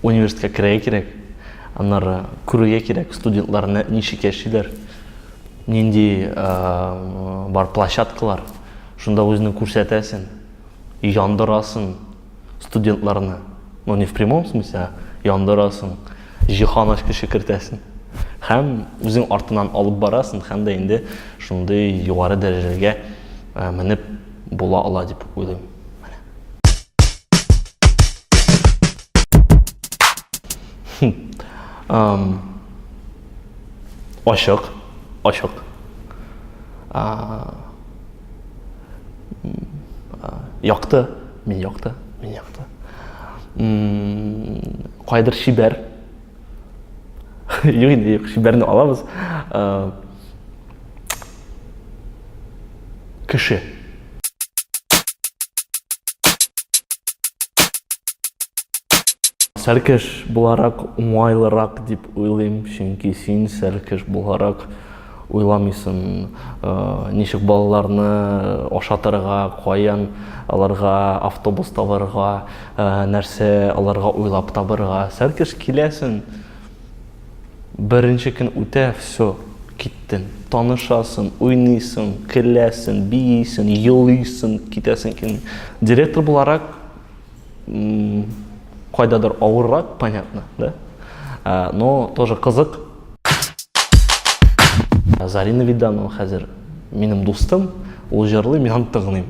университетке кірге керек, анар көруге керек, студентлар нешік яшилер, ненде бар площадкалар, шунда өзінің көрсетесің, яндырасың студентларны, но не в прямом смысле, а яндырасың, жиханашқа шекіртесің. Һәм өзің артынан алып барасың, һәм де енді шундай жоғары дәрежеге мініп бола ала деп ойлаймын. Ашық. Яқты. Мен яқты. Қайдыр шибәр. Yok, şiberini alamaz. Kişi. Сәлкеш боларак, оңайлырақ деп ойлаймын, çünkü сен сәлкеш боларак ойламайсың, нешік балаларны ашатырға, қоян, аларға автобус табырға, нәрсе аларға ойлап табырға. Сәлкеш келесің, бірінші күн өте, все, кеттің, танышасың, ойнайсың, келесің, бейсің, елейсің, кетесің кен. Директор боларак, қайдадыр ауыррақ, понятно, да? Но тоже қызық. Зарина Виданова қазір менің достым, ол жерлы, мен антығынайым.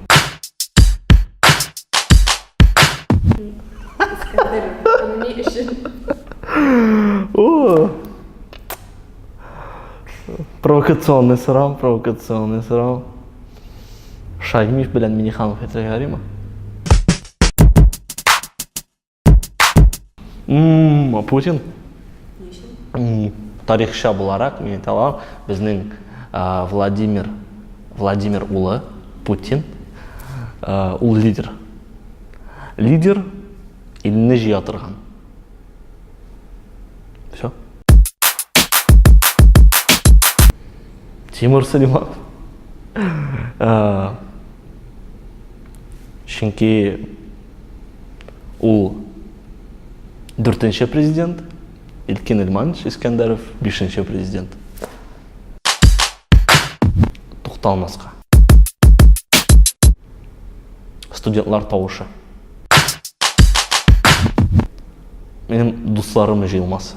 Не үшін? Провокационный сұрау. Шаймиш білән Миниханов етірі ғари ма? Путин? Не үшін? Тарихша боларақ, мен талам, біздің Владимир ұлы Путин, ұл лидер. Лидер еліне жи атырған. Все. Тимур Сулейманов. Çünkü ол 4-ші президент, Ильkin Ilmanç İskenderov 5-ші президент. Тоқталмасқа. Студентлар тауышы. Менің достарым жиылмасы.